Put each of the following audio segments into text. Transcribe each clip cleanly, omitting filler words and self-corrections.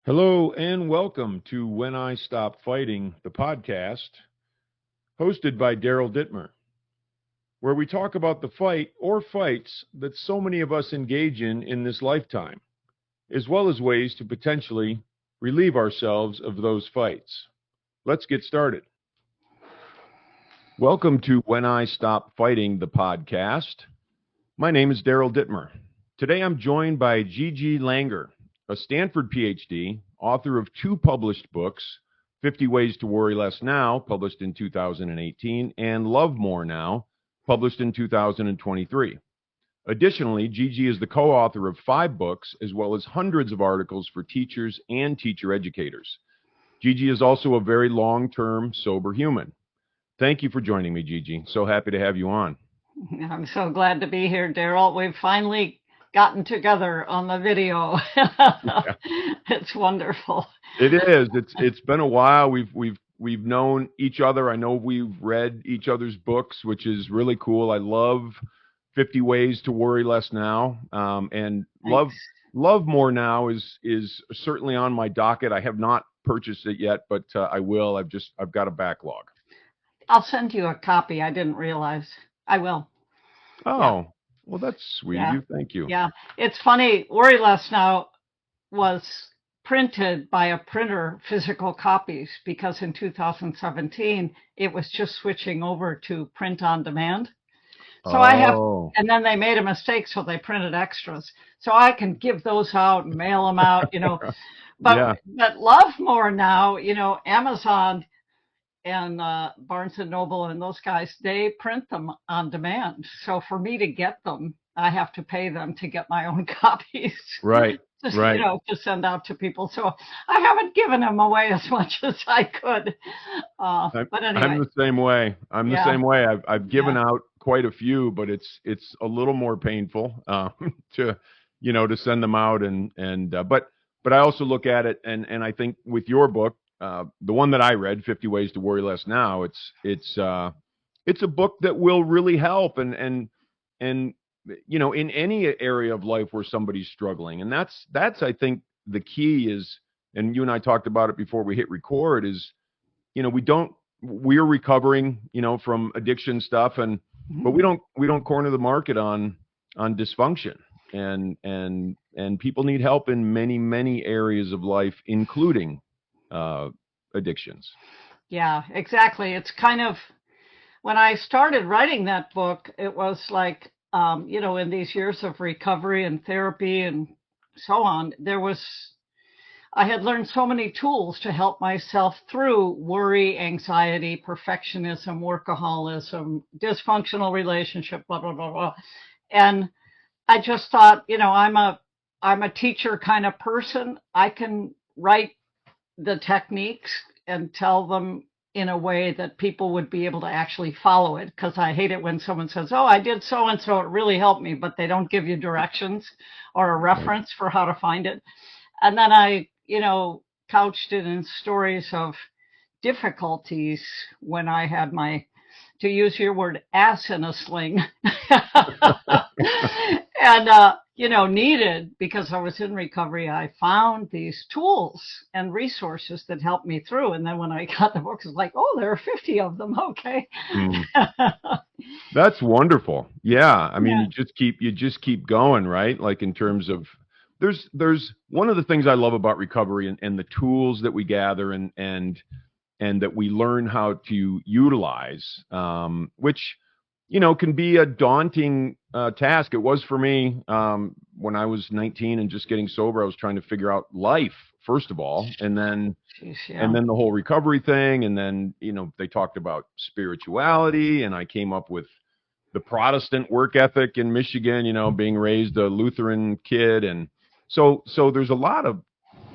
Hello and welcome to When I Stop Fighting, the podcast, hosted by Daryl Dittmer, where we talk about the fight or fights that so many of us engage in this lifetime, as well as ways to potentially relieve ourselves of those fights. Let's get started. Welcome to When I Stop Fighting, the podcast. My name is Daryl Dittmer. Today I'm joined by Gigi Langer, a Stanford PhD, author of two published books, 50 Ways to Worry Less Now, published in 2018, and Love More Now, published in 2023. Additionally, Gigi is the co-author of 5 books, as well as hundreds of articles for teachers and teacher educators. Gigi is also a very long-term sober human. Thank you for joining me, Gigi. So happy to have you on. I'm so glad to be here, Daryl. We've finally gotten together on the video. Yeah. It's wonderful. It is. It's been a while. We've known each other. I know we've read each other's books, which is really cool. I love 50 Ways to Worry Less Now, and Love More Now is certainly on my docket. I have not purchased it yet, but I will. I've got a backlog. I'll send you a copy. I didn't realize. I will. Oh, Yeah. well, that's sweet Yeah. of you. Thank you. Yeah. It's funny. Worry Less Now was printed by a printer, physical copies, because in 2017, it was just switching over to print on demand. So and then they made a mistake, so they printed extras. So I can give those out and mail them out, Yeah. But Love More Now, Amazon and Barnes and Noble and those guys, they print them on demand. So for me to get them, I have to pay them to get my own copies. Right. Just, Right. to send out to people. So I haven't given them away as much as I could. But anyway. I'm the same way. Yeah. The same way. I've given out quite a few, but it's a little more painful to send them out but I also look at it and I think with your book, the one that I read, 50 Ways to Worry Less Now, it's a book that will really help and in any area of life where somebody's struggling. And that's I think the key is, and you and I talked about it before we hit record, is we're recovering, from addiction stuff, but we don't corner the market on dysfunction, and people need help in many areas of life, including addictions. Yeah, exactly. It's kind of, when I started writing that book, it was like, in these years of recovery and therapy and so on, I had learned so many tools to help myself through worry, anxiety, perfectionism, workaholism, dysfunctional relationship, blah, blah, blah, blah. And I just thought, I'm a teacher kind of person. I can write the techniques and tell them in a way that people would be able to actually follow it, because I hate it when someone says, oh, I did so and so, it really helped me, but they don't give you directions or a reference for how to find it. And then I couched it in stories of difficulties when I had to use your word, ass in a sling. And, needed, because I was in recovery, I found these tools and resources that helped me through. And then when I got the books, it's like, oh, there are 50 of them. Okay. That's wonderful. Yeah. I mean, you just keep going, right? Like, in terms of, there's one of the things I love about recovery and the tools that we gather and that we learn how to utilize, which, can be a daunting task. It was for me when I was 19 and just getting sober. I was trying to figure out life, first of all, and then the whole recovery thing. And then, they talked about spirituality, and I came up with the Protestant work ethic in Michigan, being raised a Lutheran kid. And so there's a lot of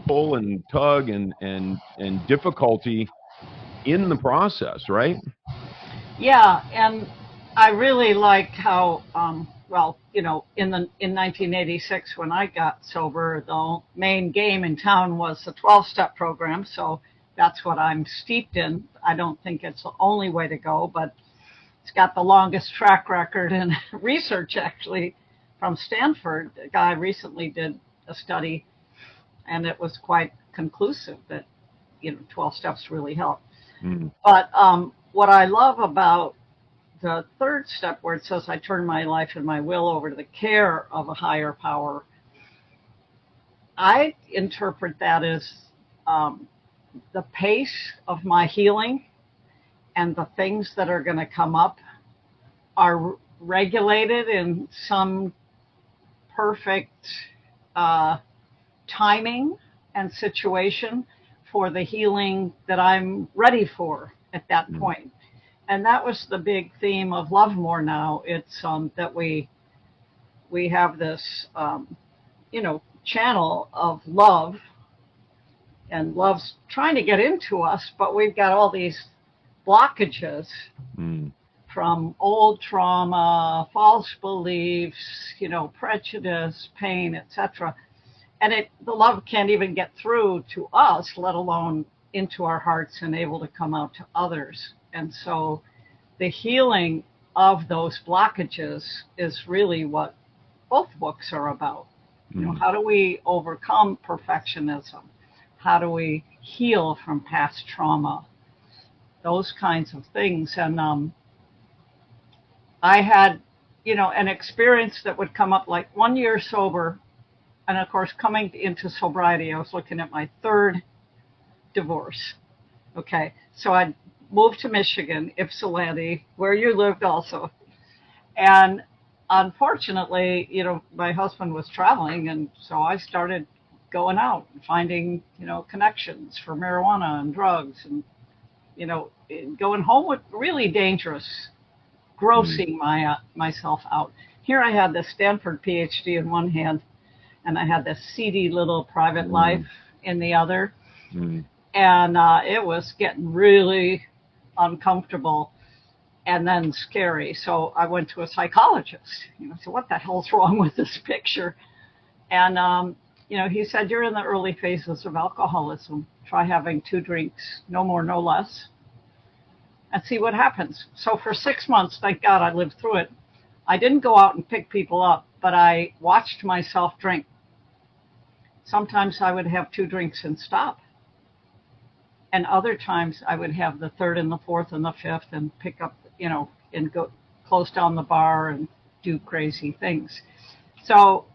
pull and tug and difficulty in the process, right? Yeah, and I really liked how, in 1986 when I got sober, the main game in town was the 12-step program. So that's what I'm steeped in. I don't think it's the only way to go, but it's got the longest track record in research, actually, from Stanford. A guy recently did a study and it was quite conclusive that 12 steps really help. Mm. But what I love about the third step, where it says I turn my life and my will over to the care of a higher power, I interpret that as the pace of my healing and the things that are going to come up are regulated in some perfect timing and situation for the healing that I'm ready for at that point. And that was the big theme of Love More Now. It's that we have this, channel of love, and love's trying to get into us, but we've got all these blockages from old trauma, false beliefs, prejudice, pain, etc. And the love can't even get through to us, let alone into our hearts and able to come out to others. And so the healing of those blockages is really what both books are about. How do we overcome perfectionism? How do we heal from past trauma? Those kinds of things. And I had, an experience that would come up like 1 year sober. And of course, coming into sobriety, I was looking at my third divorce. Okay. So I moved to Michigan, Ypsilanti, where you lived also. And unfortunately, my husband was traveling. And so I started going out and finding, connections for marijuana and drugs, and, going home with really dangerous, grossing myself out. Here I had the Stanford PhD in one hand, and I had this seedy little private life in the other. And it was getting really uncomfortable and then scary. So I went to a psychologist. So what the hell's wrong with this picture? And he said, you're in the early phases of alcoholism. Try having 2 drinks, no more, no less, and see what happens. So for 6 months, thank God I lived through it. I didn't go out and pick people up, but I watched myself drink. Sometimes I would have 2 drinks and stop. And other times I would have the third and the fourth and the fifth and pick up, and go close down the bar and do crazy things. So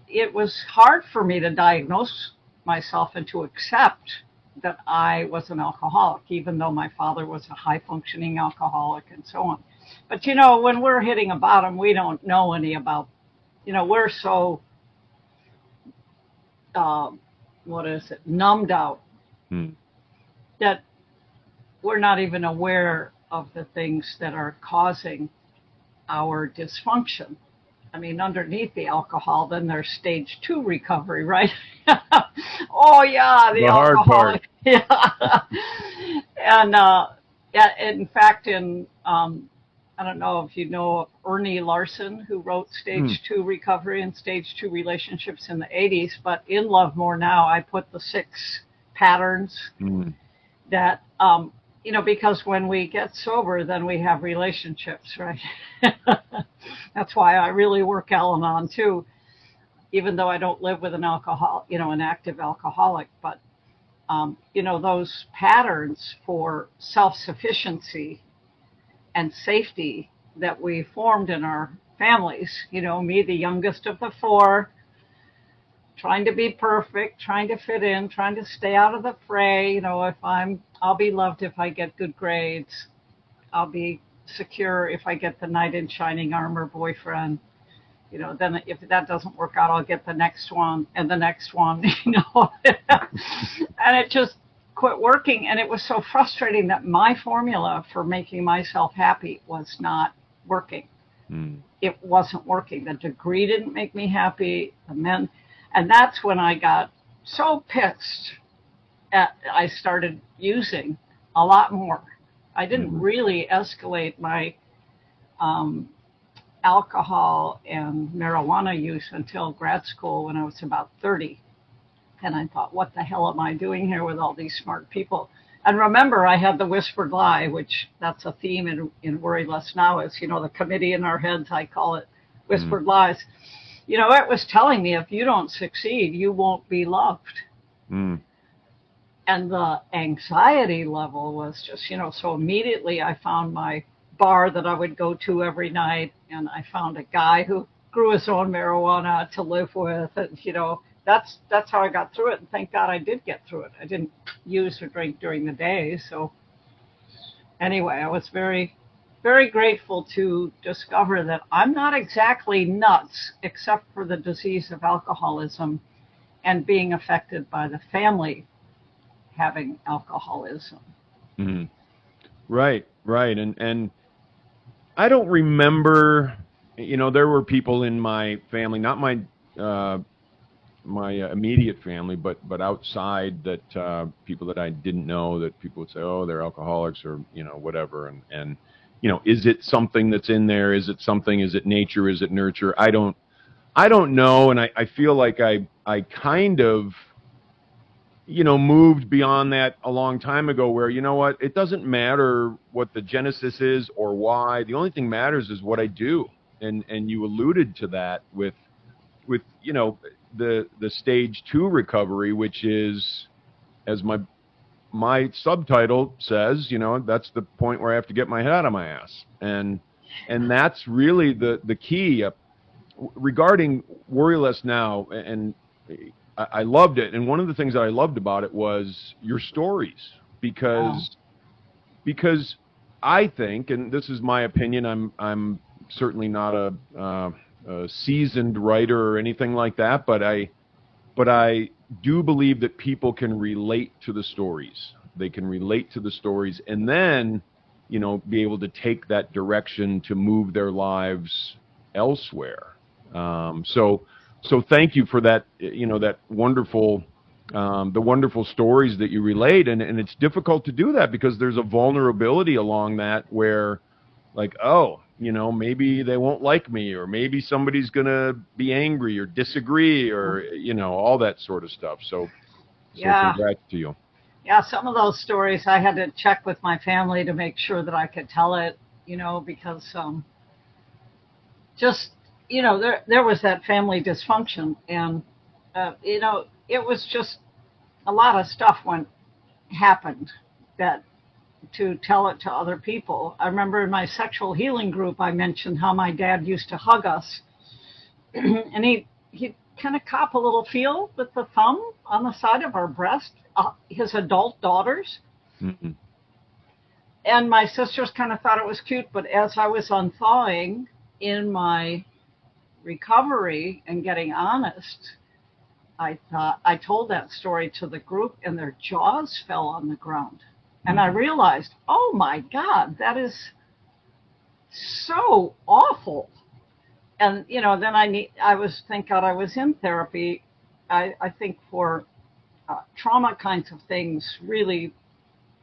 it was hard for me to diagnose myself and to accept that I was an alcoholic, even though my father was a high-functioning alcoholic and so on. But, when we're hitting a bottom, we don't know any about, we're so, numbed out that we're not even aware of the things that are causing our dysfunction. I mean, underneath the alcohol, then there's stage 2 recovery, right? Oh, yeah, the hard part. Yeah. And in fact, I don't know if you know of Ernie Larson, who wrote Stage 2 Recovery and Stage 2 Relationships in the 80s, but in Love More Now, I put the 6 patterns that, because when we get sober, then we have relationships, right? That's why I really work Al-Anon too, even though I don't live with an an active alcoholic. But, those patterns for self-sufficiency and safety that we formed in our families, me, the youngest of the 4, trying to be perfect, trying to fit in, trying to stay out of the fray. I'll be loved if I get good grades. I'll be secure if I get the knight in shining armor boyfriend. Then if that doesn't work out, I'll get the next one and the next one, And it just quit working. And it was so frustrating that my formula for making myself happy was not working. It wasn't working. The degree didn't make me happy. And that's when I got so pissed I started using a lot more. I didn't really escalate my alcohol and marijuana use until grad school when I was about 30. And I thought, what the hell am I doing here with all these smart people? And remember, I had the whispered lie, which that's a theme in Worry Less Now, is, the committee in our heads, I call it whispered lies. it was telling me if you don't succeed, you won't be loved. Mm. And the anxiety level was just, so immediately I found my bar that I would go to every night, and I found a guy who grew his own marijuana to live with, and that's how I got through it. And thank God I did get through it. I didn't use or drink during the day. So anyway, I was very, very grateful to discover that I'm not exactly nuts, except for the disease of alcoholism and being affected by the family having alcoholism. Mm. Right, right. And I don't remember, there were people in my family, not uh, my immediate family, but outside, that people that I didn't know, that people would say, oh, they're alcoholics, or whatever. And is it something that's in there? Is it something? Is it nature? Is it nurture? I don't know. And I feel like I kind of moved beyond that a long time ago, where, what, it doesn't matter what the genesis is or why. The only thing matters is what I do. And you alluded to that with the stage 2 recovery, which is, as my subtitle says, that's the point where I have to get my head out of my ass. And that's really the key. Regarding Worry Less Now, and I loved it. And one of the things that I loved about it was your stories, Wow. because I think, and this is my opinion, I'm certainly not a seasoned writer or anything like that, but I do believe that people can relate to the stories. They can relate to the stories, and then be able to take that direction to move their lives elsewhere. So thank you for that. That wonderful, the wonderful stories that you relate, and it's difficult to do that because there's a vulnerability along that where, like, oh, maybe they won't like me, or maybe somebody's gonna be angry or disagree, or all that sort of stuff. So Yeah. congrats to you. Yeah, some of those stories I had to check with my family to make sure that I could tell it, because just, there was that family dysfunction, and it was just a lot of stuff happened that to tell it to other people. I remember in my sexual healing group, I mentioned how my dad used to hug us, and he'd kind of cop a little feel with the thumb on the side of our breast, his adult daughters. Mm-mm. And my sisters kind of thought it was cute, but as I was unthawing in my recovery and getting honest, I told that story to the group, and their jaws fell on the ground. And I Mm-hmm. realized, oh my God, that is so awful. And then thank God I was in therapy. I think for trauma kinds of things, really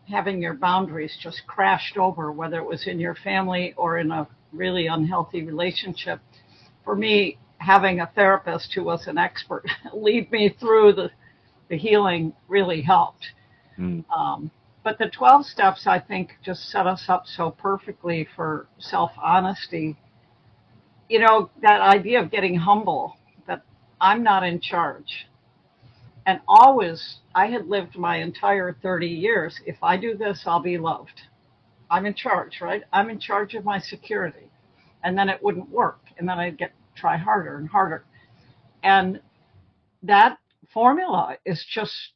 having your boundaries just crashed over, whether it was in your family or in a really unhealthy relationship. For me, having a therapist who was an expert lead me through the healing really helped. Mm. But the 12 steps, I think, just set us up so perfectly for self-honesty. That idea of getting humble, that I'm not in charge. And always, I had lived my entire 30 years. If I do this, I'll be loved. I'm in charge, right? I'm in charge of my security. And then it wouldn't work. And then I'd try harder and harder. And that formula just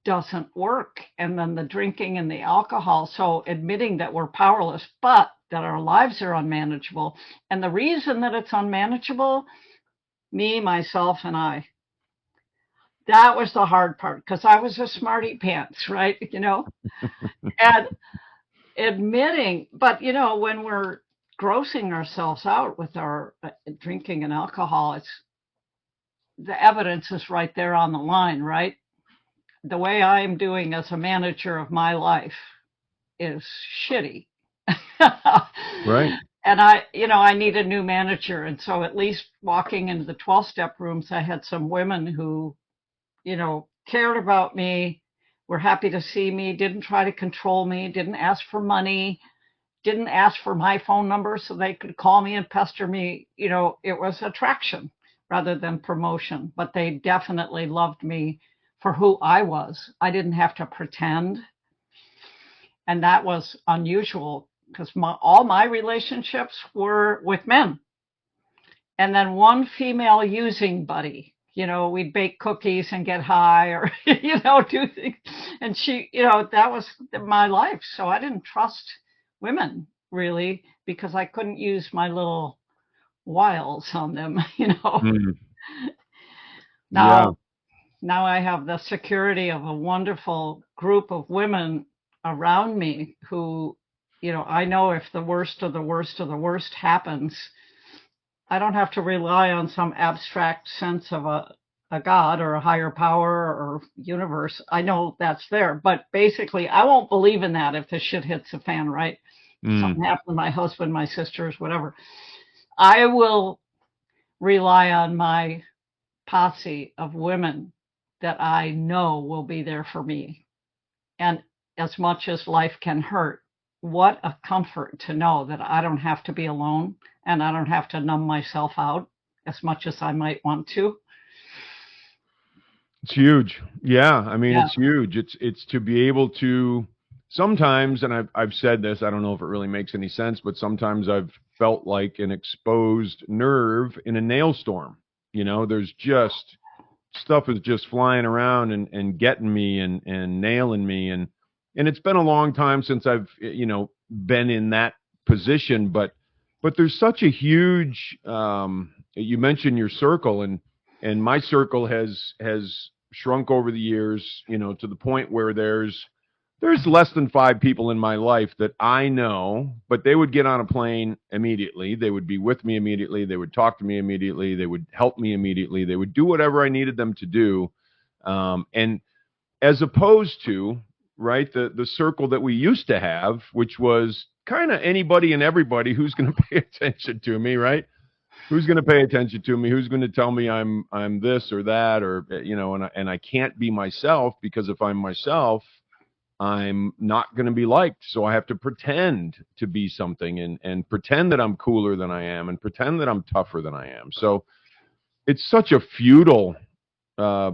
doesn't work. And then the drinking and the alcohol. So admitting that we're powerless, but that our lives are unmanageable. And the reason that it's unmanageable, me, myself, and I, that was the hard part, because I was a smarty pants, right? And admitting, but when we're grossing ourselves out with our drinking and alcohol, the evidence is right there on the line, right? The way I'm doing as a manager of my life is shitty. Right. And I need a new manager. And so at least walking into the 12-step rooms, I had some women who, cared about me, were happy to see me, didn't try to control me, didn't ask for money, didn't ask for my phone number so they could call me and pester me. It was attraction rather than promotion, but they definitely loved me for who I was. I didn't have to pretend. And that was unusual because all my relationships were with men. And then one female using buddy. We'd bake cookies and get high or, do things. And that was my life. So I didn't trust women really because I couldn't use my little wiles on them, Mm. Yeah. Now, now I have the security of a wonderful group of women around me who, I know if the worst of the worst of the worst happens, I don't have to rely on some abstract sense of a God or a higher power or universe. I know that's there, but basically I won't believe in that if the shit hits the fan, right? Something happened to my husband, my sisters, whatever. I will rely on my posse of women that I know will be there for me. And as much as life can hurt, what a comfort to know that I don't have to be alone and I don't have to numb myself out as much as I might want to. It's huge. Yeah, I mean, Yeah. it's huge. It's to be able to sometimes, and I've said this. I don't know if it really makes any sense, but sometimes I've felt like an exposed nerve in a nail storm. There's just stuff is just flying around and getting me and nailing me, and it's been a long time since I've been in that position, but there's such a huge. You mentioned your circle, and my circle has shrunk over the years, to the point where there's less than 5 people in my life that I know, but they would get on a plane immediately. They would be with me immediately. They would talk to me immediately. They would help me immediately. They would do whatever I needed them to do. And as opposed to, right, the circle that we used to have, which was kind of anybody and everybody who's going to pay attention to me, right? Who's going to pay attention to me? Who's going to tell me I'm this or that, or and I can't be myself, because if I'm myself, I'm not going to be liked. So I have to pretend to be something, and pretend that I'm cooler than I am, and pretend that I'm tougher than I am. So it's such a futile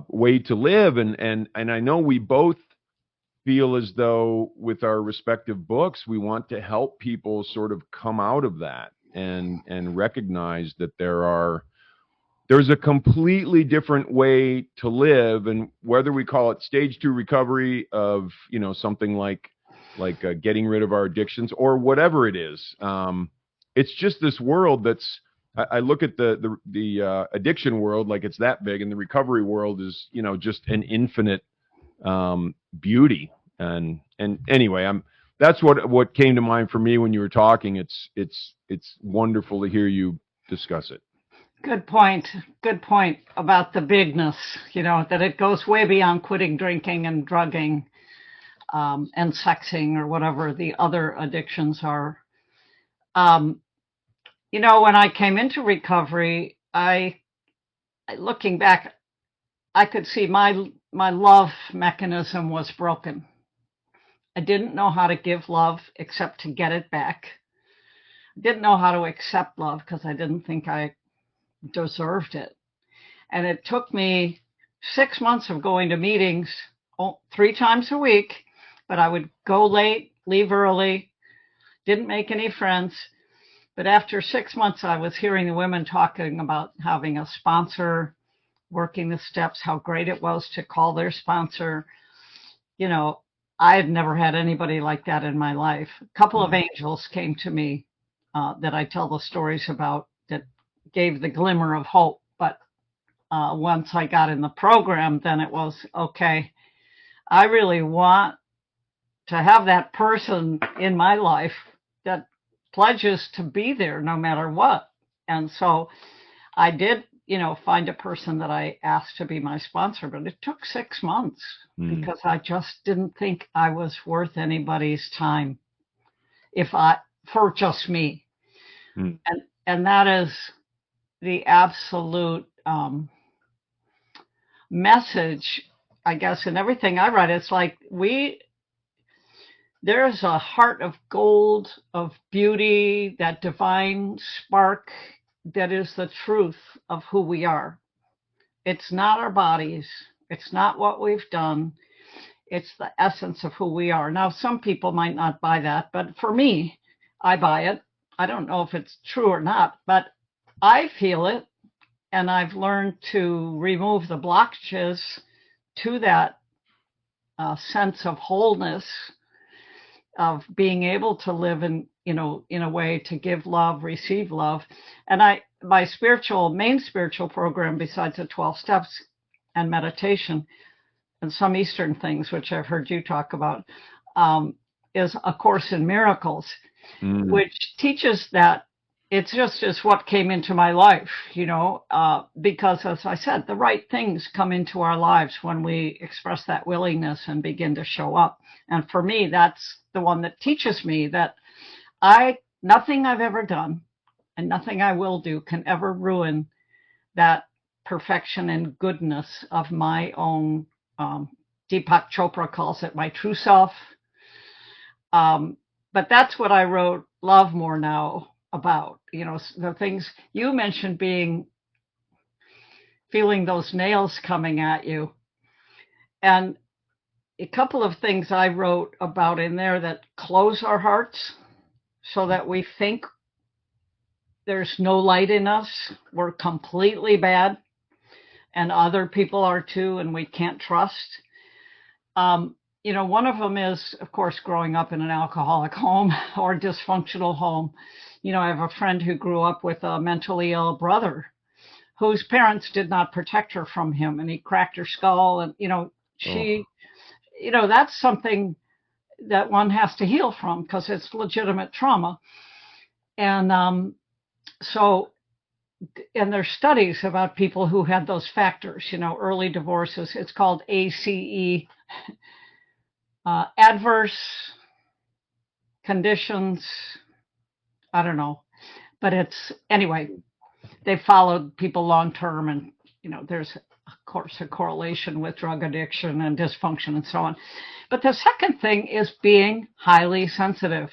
way to live. And I know we both feel as though with our respective books, we want to help people sort of come out of that and recognize that there's a completely different way to live. And whether we call it stage 2 recovery of, something like getting rid of our addictions or whatever it is, it's just this world that's, I look at the addiction world like it's that big, and the recovery world is, just an infinite beauty. And anyway, that's what came to mind for me when you were talking. It's wonderful to hear you discuss it. Good point. Good point about the bigness, that it goes way beyond quitting drinking and drugging, and sexing or whatever the other addictions are. Um, when I came into recovery, looking back, I could see my love mechanism was broken. I didn't know how to give love except to get it back. I didn't know how to accept love because I didn't think I deserved it. And it took me 6 months of going to meetings 3 times a week, but I would go late, leave early, didn't make any friends. But after 6 months, I was hearing the women talking about having a sponsor, working the steps, how great it was to call their sponsor. I had never had anybody like that in my life. A couple of angels came to me that I tell the stories about that gave the glimmer of hope. But once I got in the program, then it was, okay, I really want to have that person in my life that pledges to be there no matter what. And so I did, find a person that I asked to be my sponsor, but it took 6 months because I just didn't think I was worth anybody's time for just me. And that is the absolute message, I guess, in everything I write. It's like there's a heart of gold, of beauty, that divine spark that is the truth of who we are. It's not our bodies. It's not what we've done. It's the essence of who we are. Now, some people might not buy that, but for me, I buy it. I don't know if it's true or not, but I feel it. And I've learned to remove the blockages to that sense of wholeness, of being able to live in a way to give love, receive love. And my main spiritual program, besides the 12 steps and meditation and some Eastern things, which I've heard you talk about, is A Course in Miracles, which teaches that it's just as what came into my life, because as I said, the right things come into our lives when we express that willingness and begin to show up. And for me, that's the one that teaches me that nothing I've ever done and nothing I will do can ever ruin that perfection and goodness of my own. Deepak Chopra calls it my true self. But that's what I wrote Love More Now about. The things you mentioned, feeling those nails coming at you. And a couple of things I wrote about in there that close our hearts so that we think there's no light in us. We're completely bad and other people are too, and we can't trust. One of them is, of course, growing up in an alcoholic home or dysfunctional home. I have a friend who grew up with a mentally ill brother whose parents did not protect her from him, and he cracked her skull. And, that's something that one has to heal from because it's legitimate trauma. And and there's studies about people who had those factors, early divorces. It's called ACE, adverse conditions. I don't know, but anyway, they followed people long term, and there's of course a correlation with drug addiction and dysfunction and so on. But the second thing is being highly sensitive,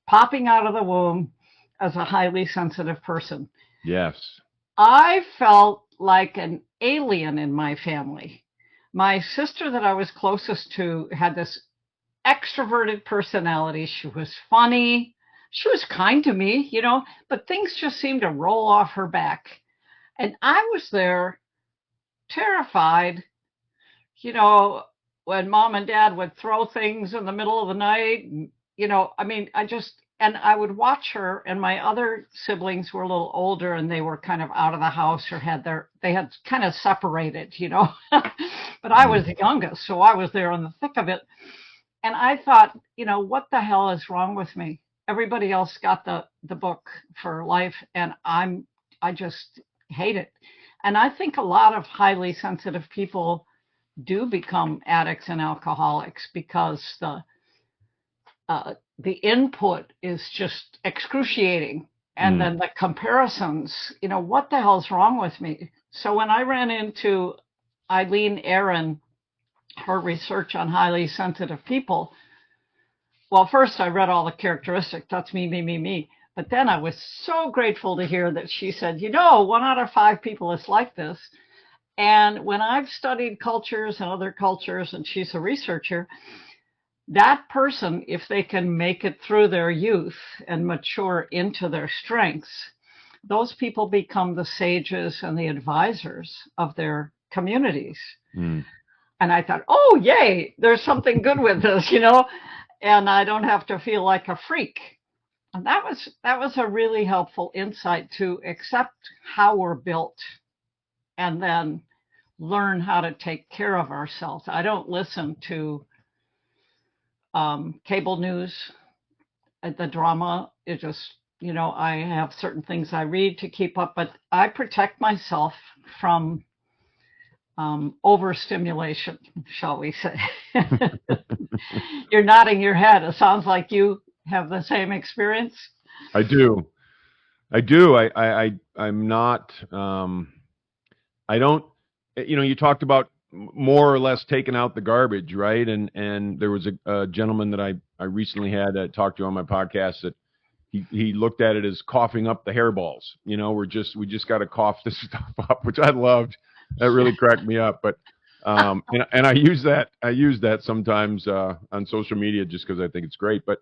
popping out of the womb as a highly sensitive person. Yes. I felt like an alien in my family. My sister that I was closest to had this extroverted personality. She was funny. She was kind to me, but things just seemed to roll off her back. And I was there terrified, when mom and dad would throw things in the middle of the night. And I would watch her, and my other siblings were a little older and they were kind of out of the house or they had kind of separated, but I was the youngest. So I was there in the thick of it. And I thought, what the hell is wrong with me? Everybody else got the book for life, and I just hate it. And I think a lot of highly sensitive people do become addicts and alcoholics because the input is just excruciating. And then the comparisons, what the hell's wrong with me? So when I ran into Eileen Aron, her research on highly sensitive people, well, first I read all the characteristics. That's me. But then I was so grateful to hear that she said, 1 out of 5 people is like this. And when I've studied cultures and other cultures, and she's a researcher, that person, if they can make it through their youth and mature into their strengths, those people become the sages and the advisors of their communities. And I thought, oh, yay, there's something good with this, and I don't have to feel like a freak. And that was a really helpful insight to accept how we're built and then learn how to take care of ourselves. I don't listen to cable news, the drama. It just, I have certain things I read to keep up, but I protect myself from overstimulation, shall we say. You're nodding your head. It sounds like you have the same experience. I do. I'm not, I don't, you talked about more or less taken out the garbage, right? And there was a gentleman that I recently had talked to on my podcast that he looked at it as coughing up the hairballs. We just got to cough this stuff up, which I loved. That really cracked me up. But and I use that sometimes on social media just because I think it's great. But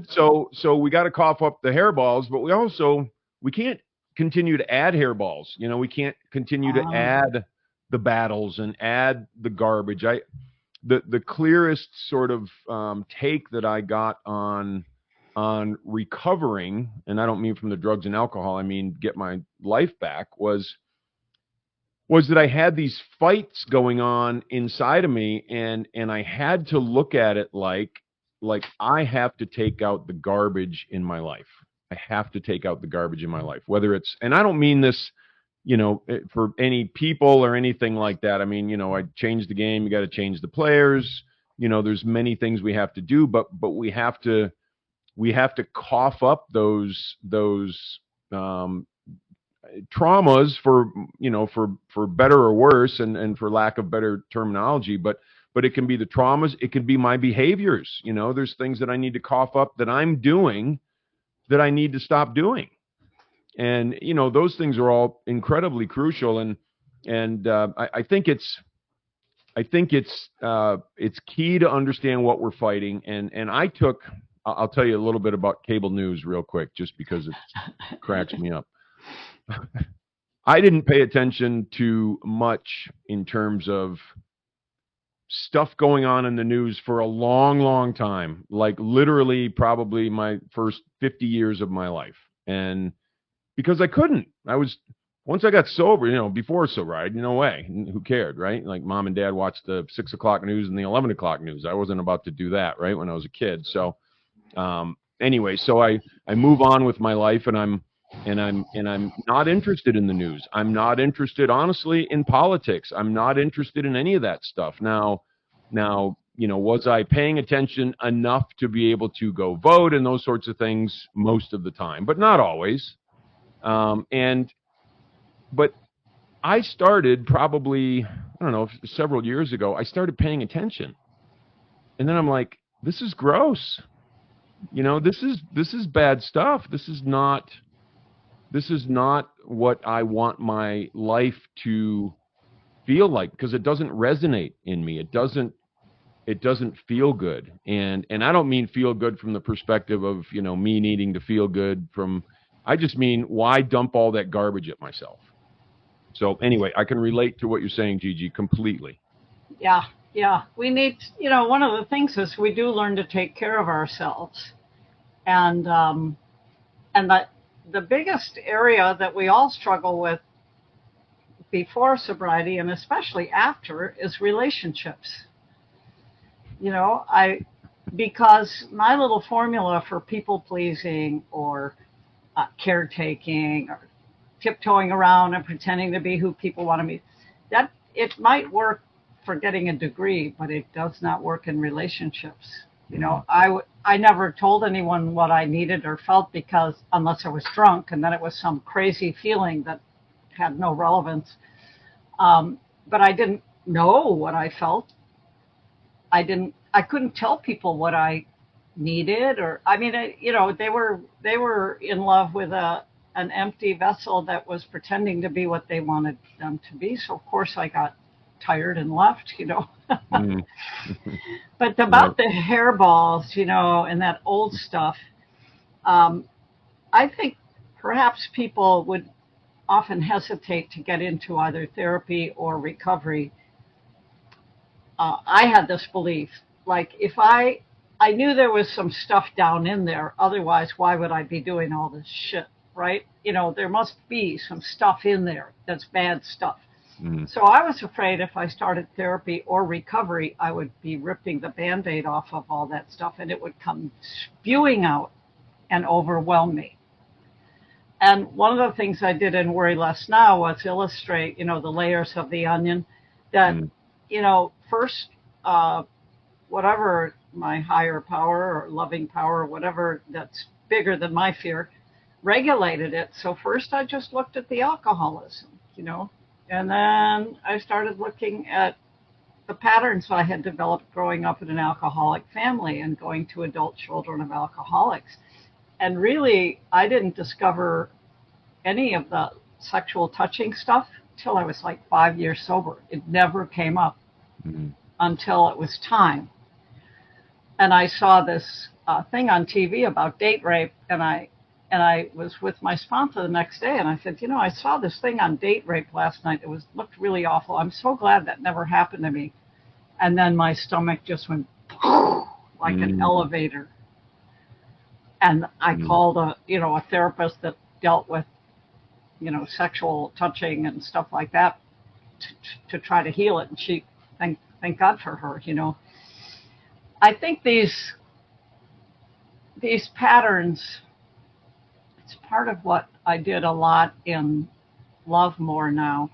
so we got to cough up the hairballs, but we can't continue to add hairballs. We can't continue to add the battles and add the garbage. The clearest sort of take that I got on recovering, and I don't mean from the drugs and alcohol, I mean get my life back, was that I had these fights going on inside of me, and I had to look at it like I have to take out the garbage in my life. I have to take out the garbage in my life, whether it's, and I don't mean this, for any people or anything like that. I mean, I changed the game. You got to change the players. There's many things we have to do, but we have to cough up those traumas for better or worse, and for lack of better terminology, but it can be the traumas. It can be my behaviors. There's things that I need to cough up that I'm doing that I need to stop doing. And, those things are all incredibly crucial. And I think it's key to understand what we're fighting. And I'll tell you a little bit about cable news real quick, just because it cracks me up. I didn't pay attention to much in terms of stuff going on in the news for a long, long time, like literally probably my first 50 years of my life. And because I couldn't, once I got sober, before sobriety, no way, who cared, right? Like mom and dad watched the 6 o'clock news and the 11 o'clock news. I wasn't about to do that, right, when I was a kid. So anyway, so I move on with my life, and I'm not interested in the news. I'm not interested, honestly, in politics. I'm not interested in any of that stuff. Now, was I paying attention enough to be able to go vote and those sorts of things most of the time, but not always. But I started probably, I don't know, several years ago, I started paying attention. And then I'm like, this is gross. This is bad stuff. This is not what I want my life to feel like, because it doesn't resonate in me. It doesn't feel good. And I don't mean feel good from the perspective of, me needing to feel good I just mean, why dump all that garbage at myself? So anyway, I can relate to what you're saying, Gigi, completely. Yeah. We need, one of the things is we do learn to take care of ourselves. And the biggest area that we all struggle with before sobriety, and especially after, is relationships. Because my little formula for people pleasing, or caretaking, or tiptoeing around and pretending to be who people want to be, that it might work for getting a degree, but it does not work in relationships. I never told anyone what I needed or felt, because unless I was drunk, and then it was some crazy feeling that had no relevance. But I didn't know what I felt. I couldn't tell people what I needed, or they were in love with an empty vessel that was pretending to be what they wanted them to be. So of course I got tired and left. But about the hairballs, and that old stuff, I think perhaps people would often hesitate to get into either therapy or recovery. I had this belief, like, if I knew there was some stuff down in there, otherwise why would I be doing all this shit, right? There must be some stuff in there that's bad stuff. So I was afraid if I started therapy or recovery, I would be ripping the Band-Aid off of all that stuff, and it would come spewing out and overwhelm me. And one of the things I did in Worry Less Now was illustrate, the layers of the onion. That, first, whatever my higher power or loving power, or whatever that's bigger than my fear, regulated it. So first I just looked at the alcoholism, and then I started looking at the patterns I had developed growing up in an alcoholic family and going to adult children of alcoholics. And really, I didn't discover any of the sexual touching stuff till I was like 5 years sober. It never came up until it was time. And I saw this thing on TV about date rape, and I was with my sponsor the next day, and I said, you know, I saw this thing on date rape last night. It looked really awful. I'm so glad that never happened to me. And then my stomach just went like an elevator. And I called a therapist that dealt with, sexual touching and stuff like that to try to heal it. And she, thank God for her, I think these patterns, it's part of what I did a lot in Love More Now.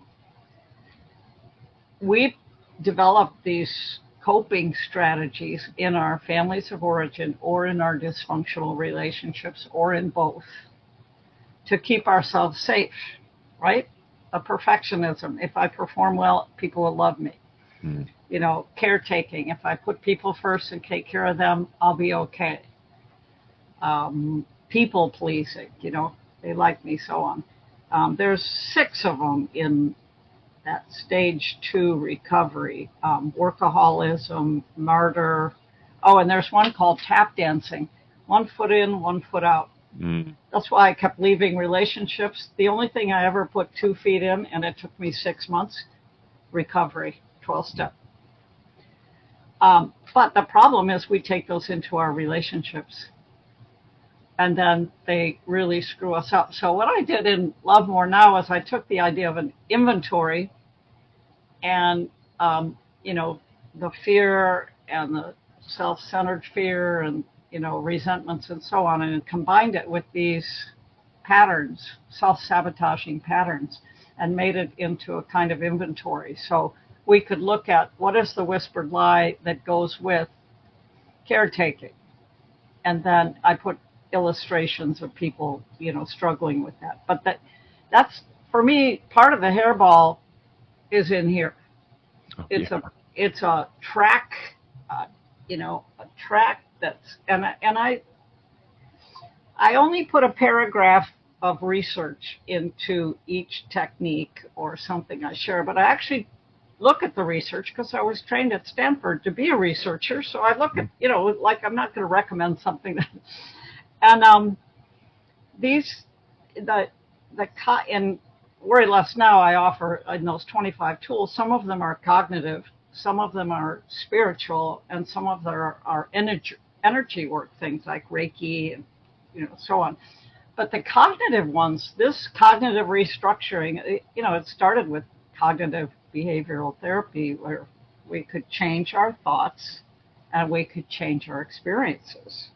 We developed these coping strategies in our families of origin or in our dysfunctional relationships or in both to keep ourselves safe, right? A perfectionism. If I perform well, people will love me. Caretaking. If I put people first and take care of them, I'll be okay. People pleasing, they like me, so on. There's 6 of them in that stage 2 recovery. Workaholism, martyr. Oh, and there's one called tap dancing. 1 foot in, 1 foot out. That's why I kept leaving relationships. The only thing I ever put 2 feet in, and it took me 6 months, recovery, 12-step. But the problem is we take those into our relationships, and then they really screw us up. So what I did in Love More Now is I took the idea of an inventory and, the fear and the self-centered fear and, resentments and so on, and combined it with these patterns, self-sabotaging patterns, and made it into a kind of inventory. So we could look at what is the whispered lie that goes with caretaking. And then I put illustrations of people, struggling with that. But that's, for me, part of the hairball is in here. It's a track, a track that's, and I only put a paragraph of research into each technique or something I share, but I actually look at the research because I was trained at Stanford to be a researcher. So I look at, like I'm not going to recommend something that, and in Worry Less Now, I offer in those 25 tools, some of them are cognitive, some of them are spiritual, and some of them are energy work, things like Reiki and, so on. But the cognitive ones, this cognitive restructuring, it started with cognitive behavioral therapy where we could change our thoughts and we could change our experiences.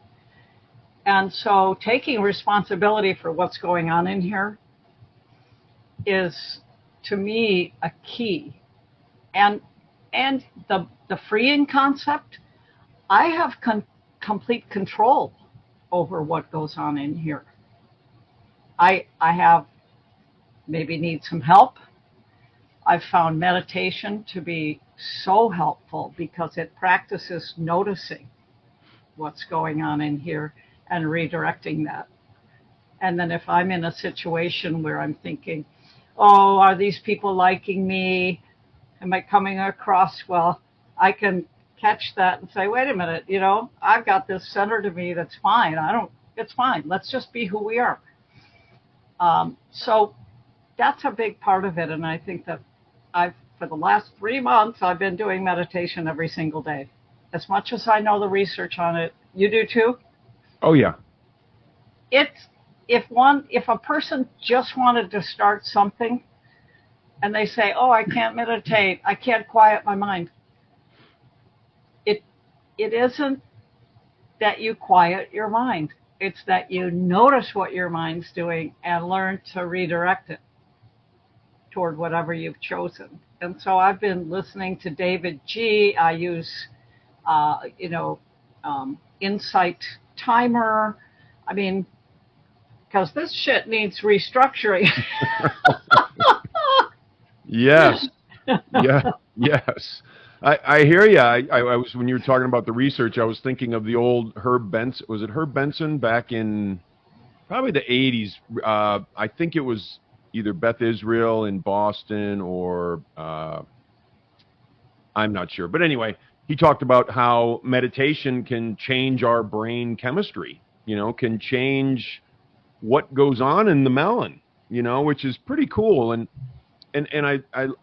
And so taking responsibility for what's going on in here is, to me, a key. And the freeing concept, I have complete control over what goes on in here. I have maybe need some help. I've found meditation to be so helpful because it practices noticing what's going on in here and redirecting that. And then if I'm in a situation where I'm thinking, oh, are these people liking me? Am I coming across well? I can catch that and say, wait a minute, I've got this center to me that's fine. It's fine. Let's just be who we are. So that's a big part of it. And I think that for the last 3 months, I've been doing meditation every single day. As much as I know the research on it, you do too? Oh, yeah. If a person just wanted to start something and they say, oh, I can't meditate, I can't quiet my mind. It isn't that you quiet your mind. It's that you notice what your mind's doing and learn to redirect it toward whatever you've chosen. And so I've been listening to David G. I use, Insight Timer. I mean, because this shit needs restructuring. Yes. Yeah. Yes. I hear you. I was, when you were talking about the research, I was thinking of the old Herb Benson. Was it Herb Benson back in probably the 80s? I think it was either Beth Israel in Boston or I'm not sure. But anyway, he talked about how meditation can change our brain chemistry, can change what goes on in the melon, which is pretty cool. And I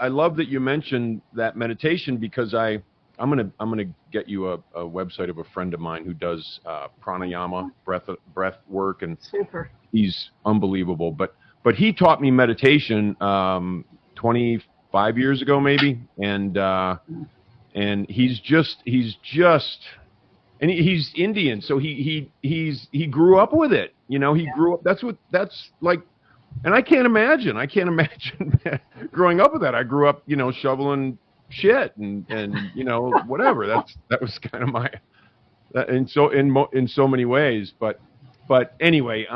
love that you mentioned that meditation, because I'm gonna get you a website of a friend of mine who does pranayama, breath work, and Super. he's unbelievable. But he taught me meditation 25 years ago maybe, and he's Indian, so he grew up with it. He grew up. That's like, and I can't imagine growing up with that. I grew up, shoveling shit and whatever. That was kind of my, and so in so many ways. But anyway,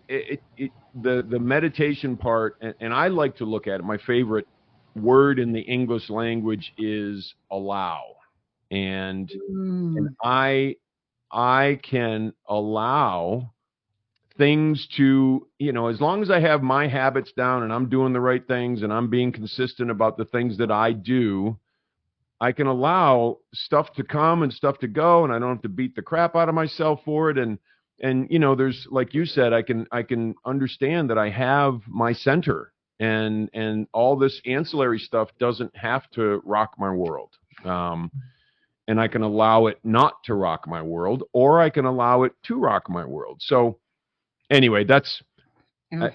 the meditation part, and I like to look at it. My favorite word in the English language is allow, and Mm. I can allow things to, as long as I have my habits down and I'm doing the right things and I'm being consistent about the things that I do, I can allow stuff to come and stuff to go, and I don't have to beat the crap out of myself for it. And there's, like you said, I can understand that I have my center, and all this ancillary stuff doesn't have to rock my world. And I can allow it not to rock my world, or I can allow it to rock my world. So anyway, that's Hmm.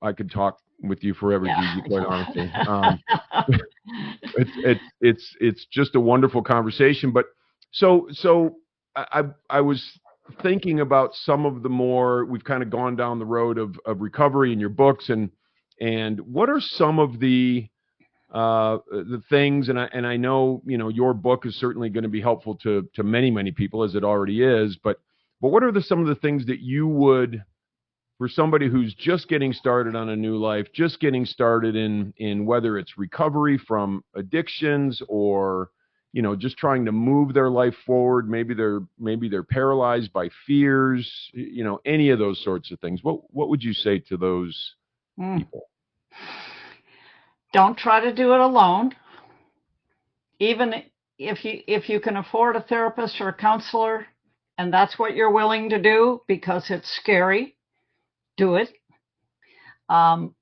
I could talk with you forever, Yeah. Gigi. Quite honestly, it's just a wonderful conversation. But so I was thinking about some of the more, we've kind of gone down the road of recovery in your books, and what are some of the things, and I know, your book is certainly going to be helpful to many people, as it already is, but what are some of the things that you would, for somebody who's just getting started on a new life, just getting started in whether it's recovery from addictions, or just trying to move their life forward, maybe they're paralyzed by fears, any of those sorts of things, what would you say to those Mm. people? Don't try to do it alone. Even if you can afford a therapist or a counselor, and that's what you're willing to do because it's scary, do it. Um,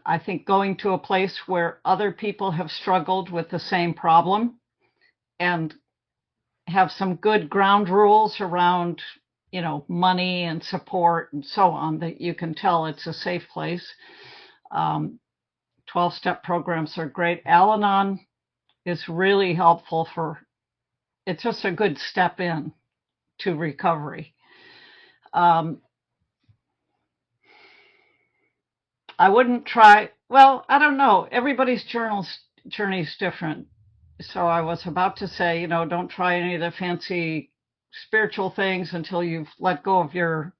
I think going to a place where other people have struggled with the same problem and have some good ground rules around, money and support and so on, that you can tell it's a safe place. Um, 12-step programs are great. Al-Anon is really helpful for, it's just a good step in to recovery. Um, I wouldn't try, well, I don't know. Everybody's journey is different. So I was about to say, don't try any of the fancy spiritual things until you've let go of your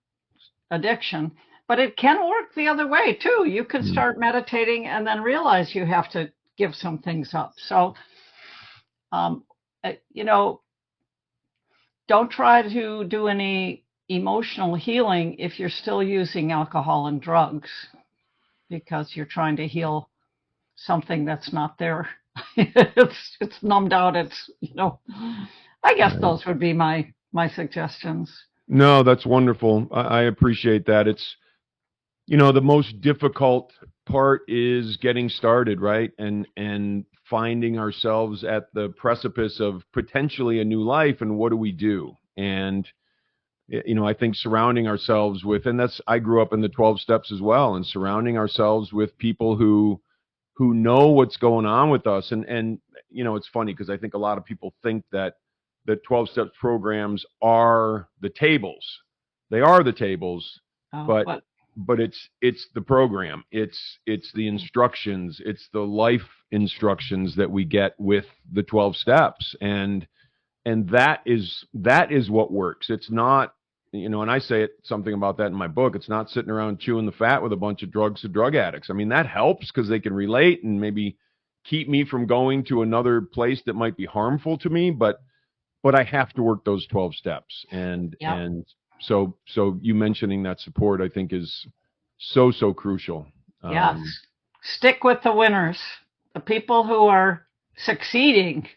addiction. But it can work the other way too. You could Mm. start meditating and then realize you have to give some things up. So, um, uh, you know, don't try to do any emotional healing if you're still using alcohol and drugs, because you're trying to heal something that's not there. It's numbed out. I guess Right. those would be my suggestions. No, that's wonderful. I appreciate that. It's, the most difficult part is getting started, right? And finding ourselves at the precipice of potentially a new life, and what do we do? And I think surrounding ourselves with, and that's, I grew up in the 12 steps as well, and surrounding ourselves with people who know what's going on with us. And it's funny, because I think a lot of people think that the 12 steps programs are the tables. They are the tables, Oh, but but it's the program. It's the instructions. It's the life instructions that we get with the 12 steps. And that is what works. It's not, and I say something about that in my book. It's not sitting around chewing the fat with a bunch of drug addicts. I mean, that helps because they can relate and maybe keep me from going to another place that might be harmful to me, but I have to work those 12 steps. Yep. So you mentioning that support, I think, is so crucial. Yes. Stick with the winners, the people who are succeeding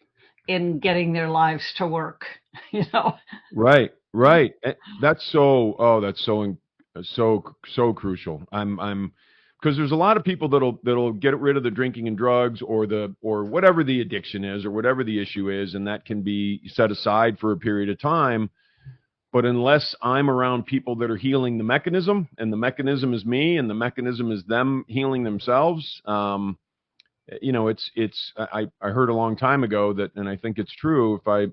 in getting their lives to work, you know. Right. That's so crucial. I'm because there's a lot of people that'll get rid of the drinking and drugs or whatever the addiction is or whatever the issue is, and that can be set aside for a period of time. But unless I'm around people that are healing the mechanism, and the mechanism is me, and the mechanism is them healing themselves, I heard a long time ago that, and I think it's true, if I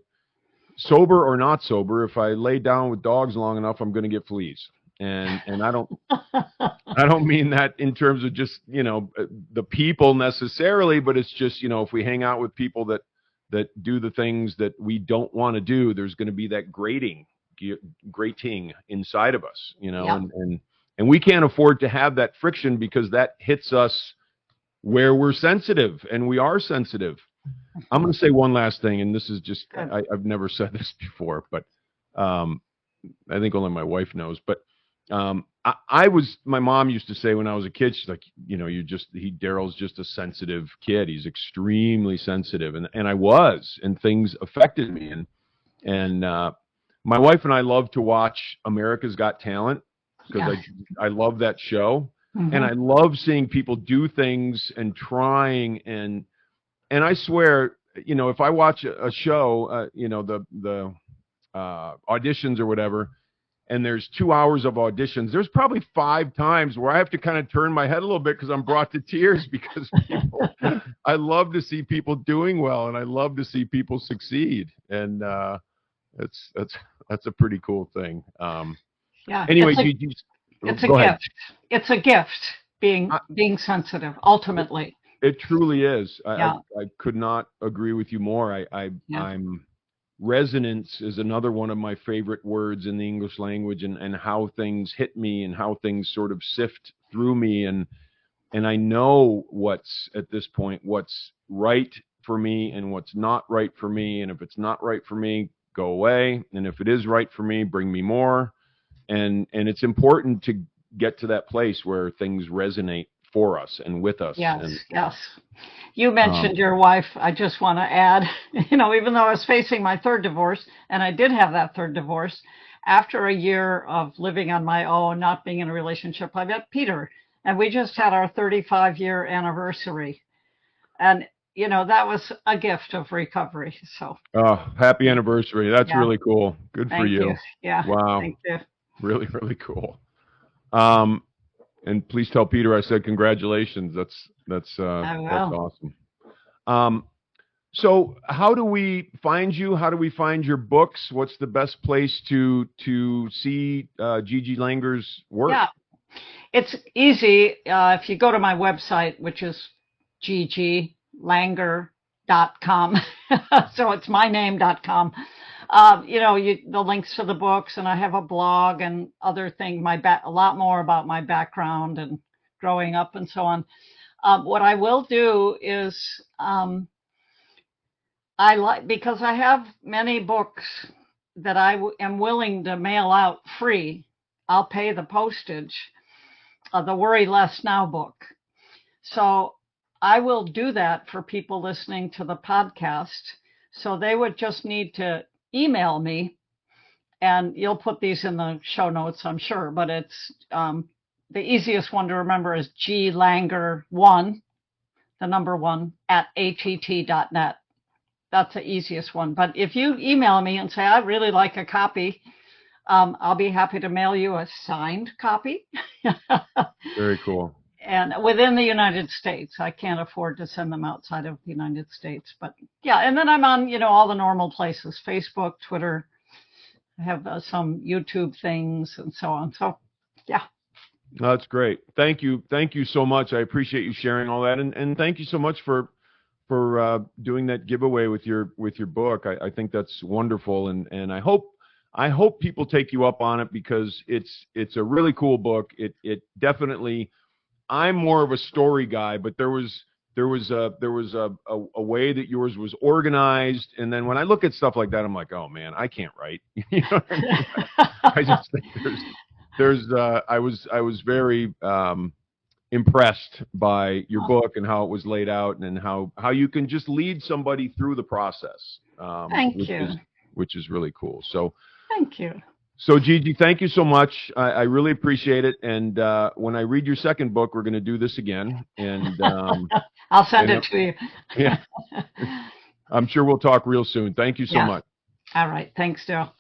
sober or not sober, if I lay down with dogs long enough, I'm going to get fleas. And I don't mean that in terms of just, the people necessarily, but it's just, if we hang out with people that do the things that we don't want to do, there's going to be that grating inside of us, Yep. and we can't afford to have that friction because that hits us where we're sensitive, and we are sensitive. I'm going to say one last thing, and this is just, I've never said this before, but I think only my wife knows, but my mom used to say when I was a kid, she's like, Daryl's just a sensitive kid. He's extremely sensitive. And I was, and things affected me. And my wife and I love to watch America's Got Talent because I love that show. Mm-hmm. And I love seeing people do things and trying. And I swear, if I watch a show, the auditions or whatever, and there's 2 hours of auditions, there's probably 5 times where I have to kind of turn my head a little bit because I'm brought to tears because I love to see people doing well, and I love to see people succeed. And that's a pretty cool thing. Anyway, it's a gift. It's a gift being sensitive, ultimately. It truly is. I could not agree with you more. I'm resonance is another one of my favorite words in the English language, and how things hit me and how things sort of sift through me. And I know what's right for me and what's not right for me. And if it's not right for me, go away. And if it is right for me, bring me more. And it's important to get to that place where things resonate for us and with us. Yes. You mentioned your wife. I just want to add, even though I was facing my third divorce, and I did have that third divorce, after a year of living on my own, not being in a relationship, I met Peter, and we just had our 35-year anniversary. And, that was a gift of recovery. So. Oh, happy anniversary. That's really cool. Good for you. Yeah. Wow. Thank you. Really, really cool. And please tell Peter I said congratulations. That's awesome. So how do we find you? How do we find your books? What's the best place to see Gigi Langer's work? Yeah, it's easy. If you go to my website, which is gigilanger.com, so it's myname.com. The links to the books, and I have a blog and other things, a lot more about my background and growing up and so on. What I will do is, because I have many books that I am willing to mail out free. I'll pay the postage of the Worry Less Now book. So I will do that for people listening to the podcast. So they would just need to email me, and you'll put these in the show notes, I'm sure, but it's the easiest one to remember is glanger1, the number 1, @att.net. That's the easiest one. But if you email me and say, I'd really like a copy, I'll be happy to mail you a signed copy. Very cool. And within the United States. I can't afford to send them outside of the United States. But yeah, and then I'm on, all the normal places, Facebook, Twitter. I have some YouTube things and so on. So, yeah. That's great. Thank you. Thank you so much. I appreciate you sharing all that. And thank you so much for doing that giveaway with your book. I think that's wonderful. And I hope people take you up on it because it's a really cool book. It definitely, I'm more of a story guy, but there was a way that yours was organized. And then when I look at stuff like that, I'm like, oh man, I can't write. You know what I mean? I just think I was very impressed by your book and how it was laid out, and how you can just lead somebody through the process, Thank you. Which is really cool. So thank you. so Gigi, thank you so much. I really appreciate it. And when I read your second book, we're going to do this again. And I'll send it to you. Yeah, I'm sure we'll talk real soon. Thank you so much. All right. Thanks, Joe.